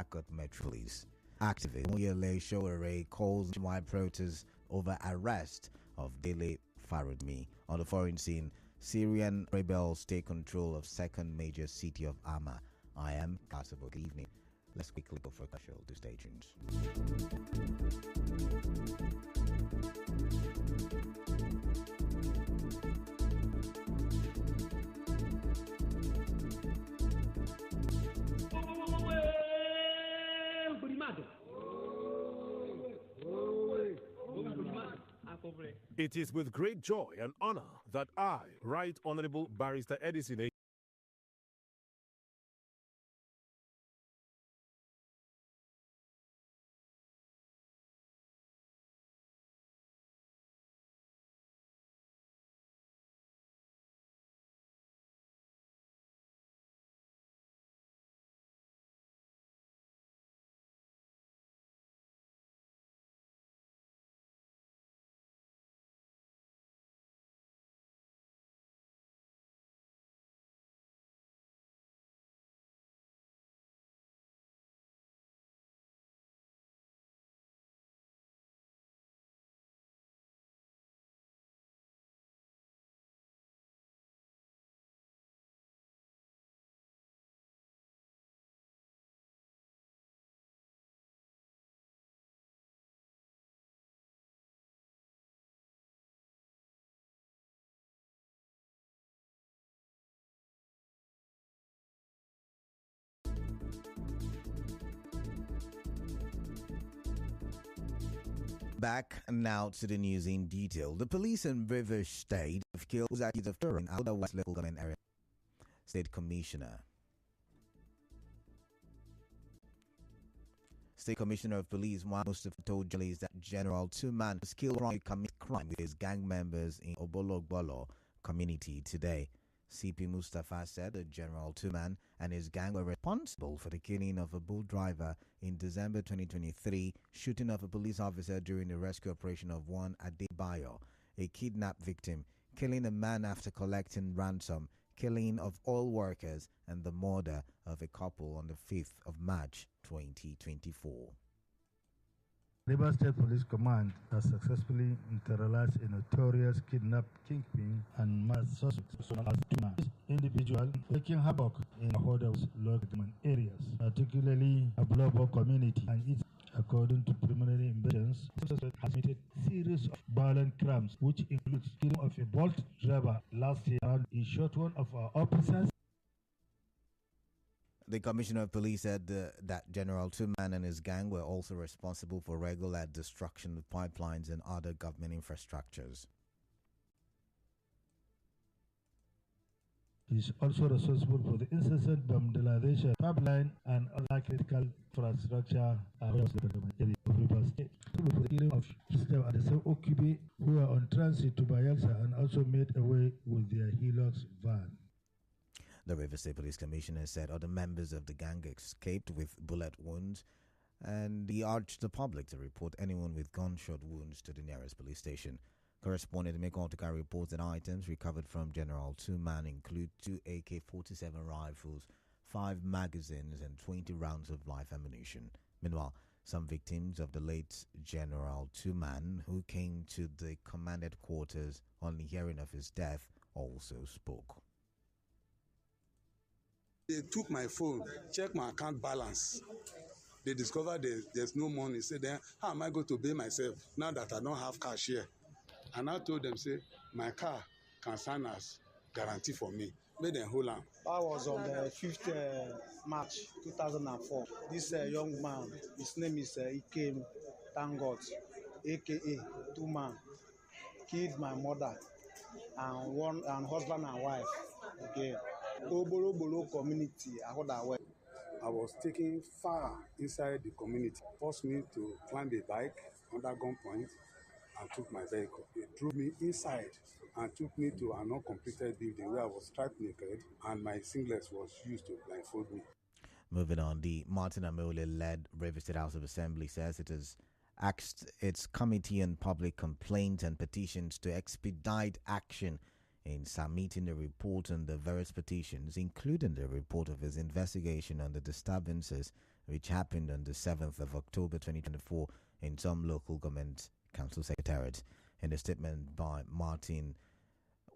Port Metro Police. Activist Oyele Sowore calls nationwide protests over arrest of Dele Faroudmi. On the foreign scene, Syrian rebels take control of second major city of Hama. I am Kasabo. Good evening. Let's quickly go for a commercial to stay tuned. It is with great joy and honor that I, Right Honorable Barrister Edison A. Back now to the news in detail. The police in Rivers State have killed who's accused of terroring Outer West Local Government Area State Commissioner. State Commissioner of Police Juan Mustafa told journalists that General Tuman was killed when he committed crime with his gang members in Obologbolo community today. CP Mustafa said that General Tuman and his gang were responsible for the killing of a bull driver in December 2023, shooting of a police officer during the rescue operation of one Adebayo, a kidnapped victim, killing a man after collecting ransom, killing of oil workers, and the murder of a couple on the 5th of March 2024. Rivers State Police Command has successfully neutralized a notorious kidnap kingpin and mass suspect as Tuma. Individual making havoc in Ahoda's local areas, particularly a global community, and it's according to preliminary investigations, suspect has committed series of violent crimes, which includes killing of a Bolt driver last year and he shot one of our officers. The Commissioner of Police said that General Tuman and his gang were also responsible for regular destruction of pipelines and other government infrastructures. He is also responsible for the incessant vandalization of pipeline and other critical infrastructure across the area of Rivers State. For the killing of Mr. Adeseu Okibe, who are on transit to Bayelsa and also made away with their Hilux van. The Rivers State Police Commissioner said other members of the gang escaped with bullet wounds, and he urged the public to report anyone with gunshot wounds to the nearest police station. Correspondent Mekontika reports that items recovered from General Tuman include 2 AK-47 rifles, 5 magazines, and 20 rounds of live ammunition. Meanwhile, some victims of the late General Tuman, who came to the commanded quarters on hearing of his death, also spoke. They took my phone, checked my account balance. They discovered there's no money. Say, then how am I going to pay myself now that I don't have cash here? And I told them, say, my car can sign as guarantee for me. Make them hold on. That was on the 5th March 2004. This young man, his name is Ikem Tangot, aka Tuman, killed my mother and husband and wife again. Obolo community, I was taken far inside the community. Forced me to climb a bike under gunpoint and took my vehicle. They drove me inside and took me to an uncompleted building where I was stripped naked and my singlet was used to blindfold me. Moving on, the Martin Amole-led Rivers State House of Assembly says it has asked its Committee on Public Complaints and Petitions to expedite action in submitting the report on the various petitions, including the report of his investigation on the disturbances which happened on the 7th of October 2024 in some local government council secretariats. In a statement by Martin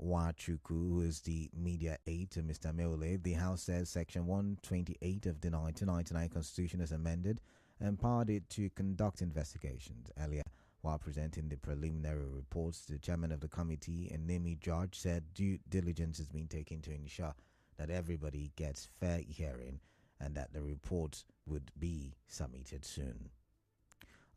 Wachuku, who is the media aide to Mr. Meole, the House says Section 128 of the 1999 Constitution is amended, empowered it to conduct investigations. Earlier, while presenting the preliminary reports, the chairman of the committee, Nemi George, said due diligence has been taken to ensure that everybody gets fair hearing and that the report would be submitted soon.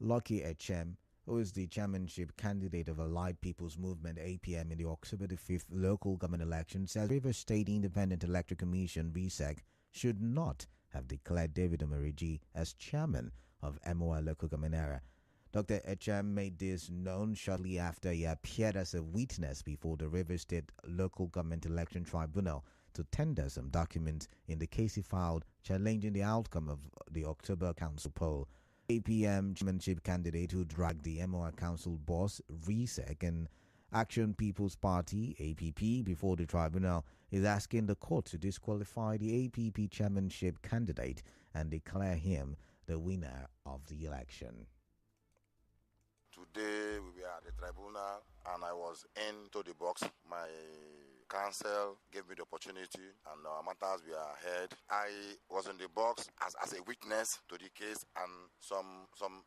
Lucky Echem, who is the chairmanship candidate of Allied People's Movement APM in the October the 5th local government election, says Rivers State Independent Electoral Commission (RISEC) should not have declared David Omerigi as chairman of MOI local government area. Dr. Echem made this known shortly after he appeared as a witness before the Rivers State Local Government Election Tribunal to tender some documents in the case he filed challenging the outcome of the October council poll. APM chairmanship candidate who dragged the MOI council boss, RISEC, and Action People's Party, APP, before the tribunal is asking the court to disqualify the APP chairmanship candidate and declare him the winner of the election. Today we were at the tribunal and I was into the box. My counsel gave me the opportunity and our matters were heard. I was in the box as a witness to the case and some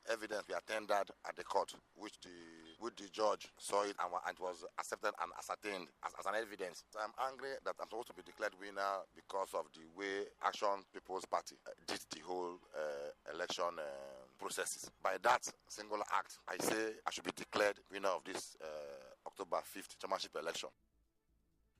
evidence were tendered at the court which the judge saw it and it was accepted and ascertained as an evidence. So I'm angry that I'm supposed to be declared winner because of the way Action People's Party did the whole election processes. By that single act, I say I should be declared winner of this October 5th chairmanship election.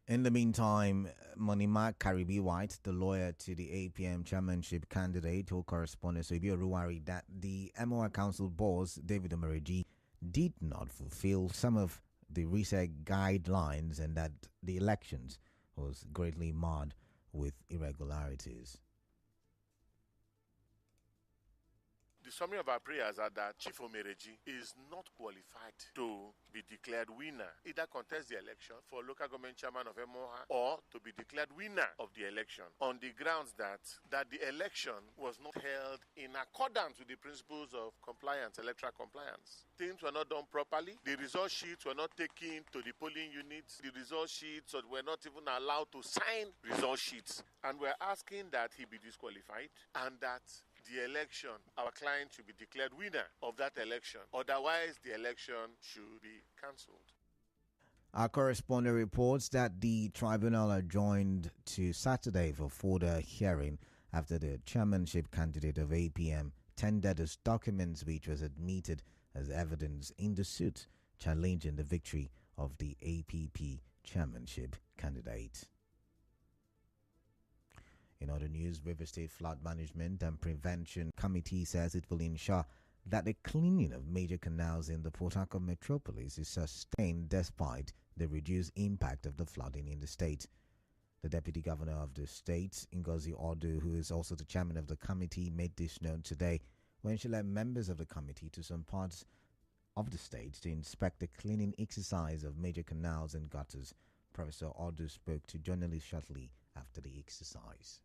In the meantime, Monima Karibi White, the lawyer to the APM chairmanship candidate, told correspondent Soibio Ruwari that the MOI council boss, David Omerigi, did not fulfill some of the RISEC guidelines and that the elections was greatly marred with irregularities. The summary of our prayers are that Chief Omerigi is not qualified to be declared winner, either contest the election for local government chairman of MOHA or to be declared winner of the election on the grounds that the election was not held in accordance with the principles of compliance, electoral compliance. Things were not done properly. The result sheets were not taken to the polling units. The result sheets were not even allowed to sign result sheets. And we're asking that he be disqualified and that the election, our client should be declared winner of that election. Otherwise, the election should be cancelled. Our correspondent reports that the tribunal adjourned to Saturday for further hearing after the chairmanship candidate of APM tendered his documents which was admitted as evidence in the suit challenging the victory of the APP chairmanship candidate. In other news, River State Flood Management and Prevention Committee says it will ensure that the cleaning of major canals in the Port Harcourt metropolis is sustained despite the reduced impact of the flooding in the state. The Deputy Governor of the state, Ngozi Odu, who is also the chairman of the committee, made this known today when she led members of the committee to some parts of the state to inspect the cleaning exercise of major canals and gutters. Professor Odu spoke to journalists shortly after the exercise.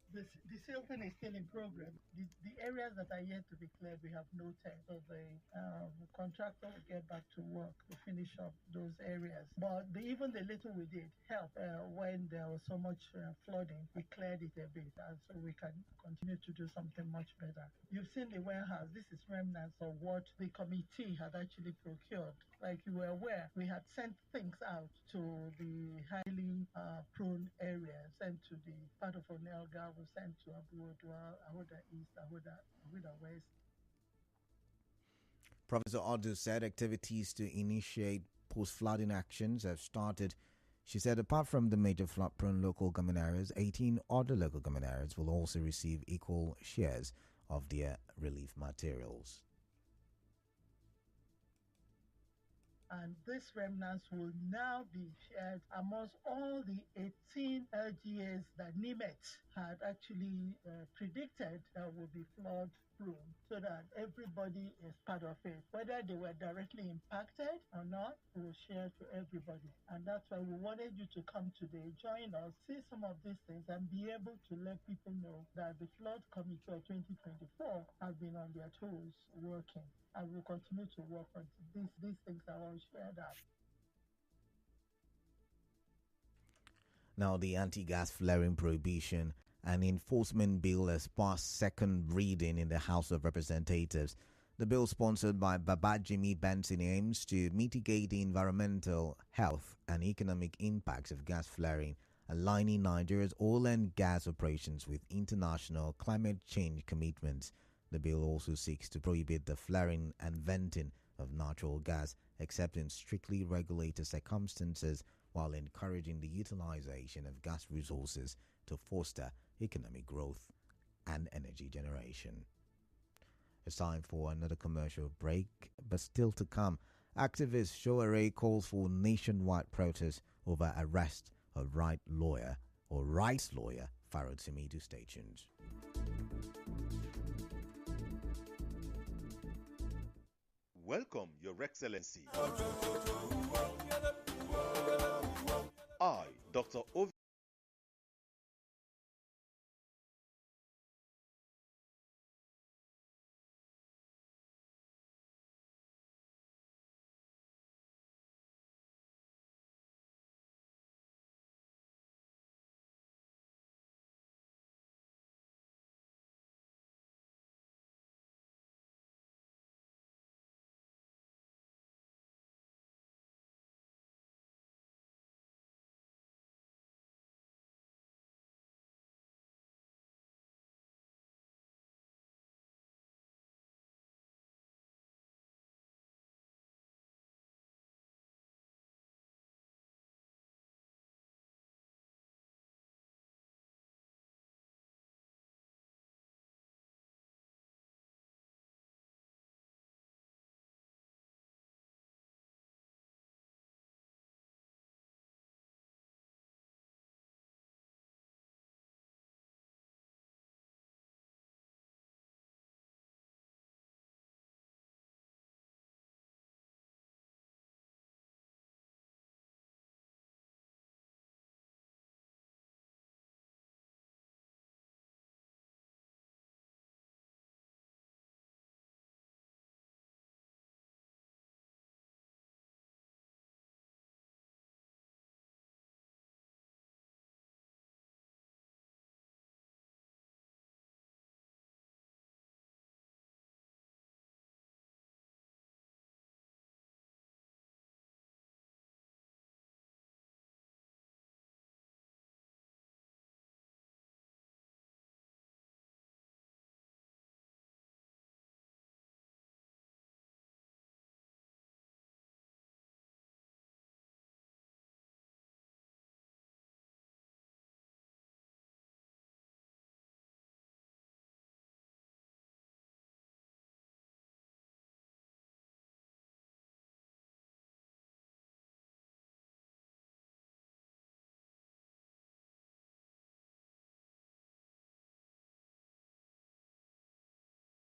The silting is still in progress. The areas that are yet to be cleared, we have noted. So the contractor will get back to work to finish up those areas. But even the little we did helped when there was so much flooding. We cleared it a bit, and so we can continue to do something much better. You've seen the warehouse. This is remnants of what the committee had actually procured. Like you were aware, we had sent things out to the highly prone areas, sent to the part of Onelga, we sent to Abu-Odua, Ahoda East, Ahoda West. Professor Odu said activities to initiate post-flooding actions have started. She said apart from the major flood-prone local government areas, 18 other local government areas will also receive equal shares of their relief materials. and these remnants will now be shared amongst all the 18 LGAs that NIMET had actually predicted that will be flood prone, so that everybody is part of it. Whether they were directly impacted or not, we will share to everybody. And that's why we wanted you to come today, join us, see some of these things, and be able to let people know that the Flood Committee of 2024 have been on their toes working, and will continue to work on these things are all shared out. Now, the anti-gas flaring prohibition and enforcement bill has passed second reading in the House of Representatives. The bill, sponsored by Babajimi Benson, aims to mitigate the environmental, health, and economic impacts of gas flaring, aligning Nigeria's oil and gas operations with international climate change commitments. The bill also seeks to prohibit the flaring and venting of natural gas, except in strictly regulated circumstances, while encouraging the utilization of gas resources to foster economic growth and energy generation. It's time for another commercial break, but still to come. Activist Shoare calls for nationwide protest over arrest of rights lawyer Pharaoh Timidu. Stay tuned. Welcome, Your Excellency. I, Dr. Ovi.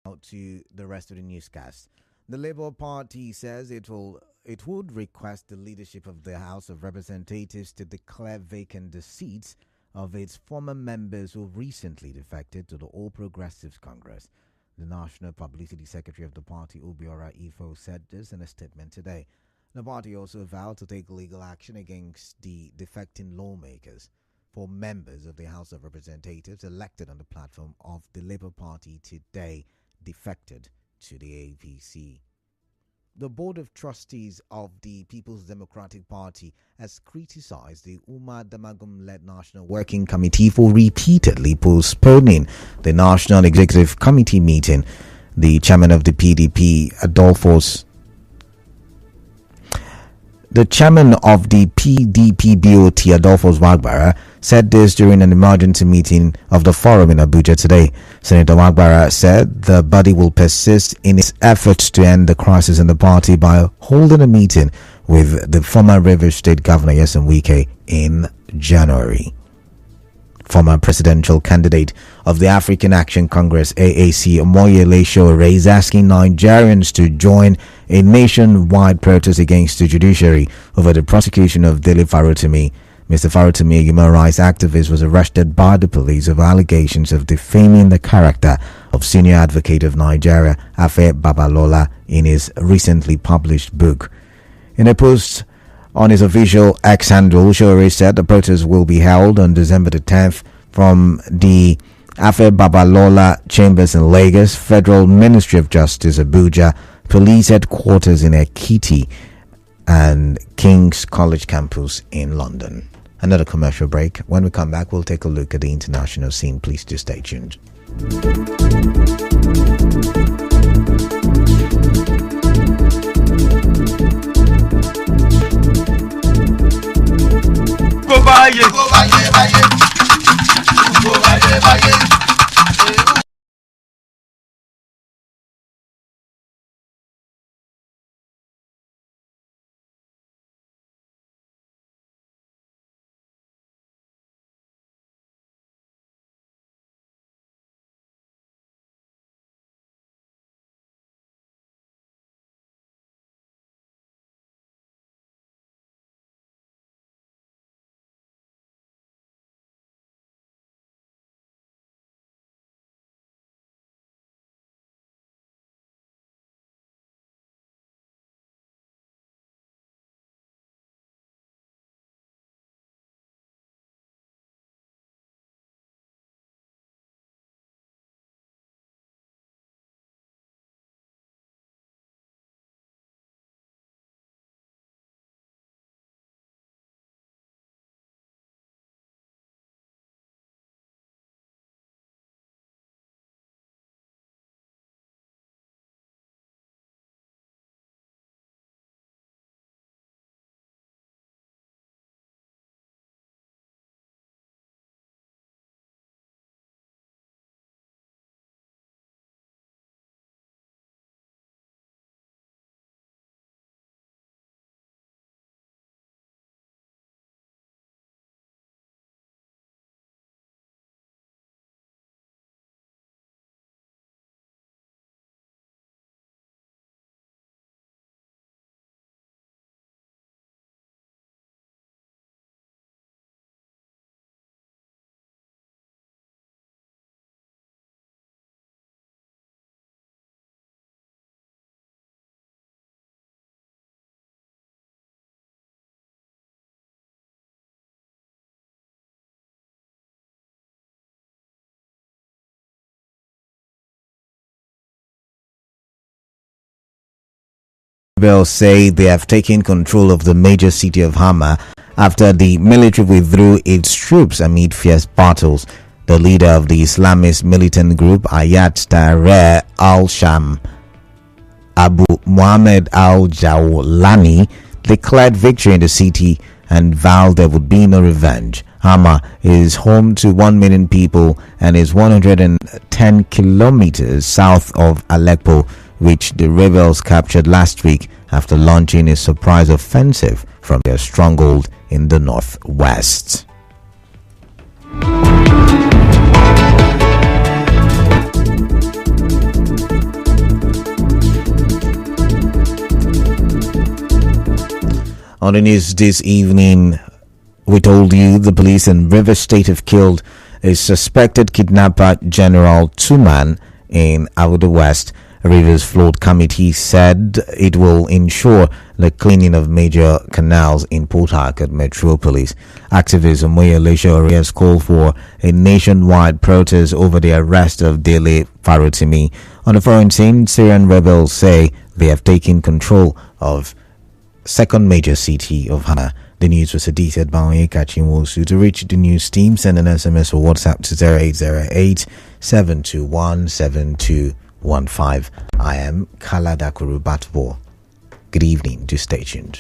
Out to the rest of the newscast. The Labour Party says it would request the leadership of the House of Representatives to declare vacant the seats of its former members who recently defected to the All Progressives Congress. The National Publicity Secretary of the party, Obiora Ifo, said this in a statement today. The party also vowed to take legal action against the defecting lawmakers. For members of the House of Representatives elected on the platform of the Labour Party today defected to the APC. The Board of Trustees of the People's Democratic Party has criticized the Umar Damagum-led National Working Committee for repeatedly postponing the National Executive Committee meeting. The chairman of the PDP, BOT, Adolphus Wagbara, said this during an emergency meeting of the forum in Abuja today. Senator Wagbara said the body will persist in its efforts to end the crisis in the party by holding a meeting with the former Rivers State Governor Nyesom Wike in January. Former presidential candidate of the African Action Congress AAC Omoyele Sowore is asking Nigerians to join a nationwide protest against the judiciary over the prosecution of Dele Farotimi. Mr. Farotimi, a human rights activist, was arrested by the police over allegations of defaming the character of senior advocate of Nigeria, Afe Babalola, in his recently published book. In a post on his official X handle, Sowore said the protest will be held on December the 10th from the Afe Babalola Chambers in Lagos, Federal Ministry of Justice Abuja, Police Headquarters in Ekiti, and King's College Campus in London. Another commercial break. When we come back, we'll take a look at the international scene. Please do stay tuned. Rebels say they have taken control of the major city of Hama after the military withdrew its troops amid fierce battles. The leader of the Islamist militant group Ayat Tahrir al-Sham, Abu Muhammad al-Jawlani, declared victory in the city and vowed there would be no revenge. Hama is home to 1 million people and is 110 kilometers south of Aleppo, which the rebels captured last week after launching a surprise offensive from their stronghold in the northwest. On the news this evening, we told you the police in Rivers State have killed a suspected kidnapper, General Tuman, in Awudu West. Rivers Flood Committee said it will ensure the cleaning of major canals in Port Harcourt metropolis. Activist Omoyele Sowore has called for a nationwide protest over the arrest of Dele Farotimi. On the foreign scene, Syrian rebels say they have taken control of second major city of Hama. The news was edited by Onyeka Chinwosu. To reach the news team, send an SMS or WhatsApp to 0808 721 7215. I am Kala Dakuru Batbo. Good evening. Do stay tuned.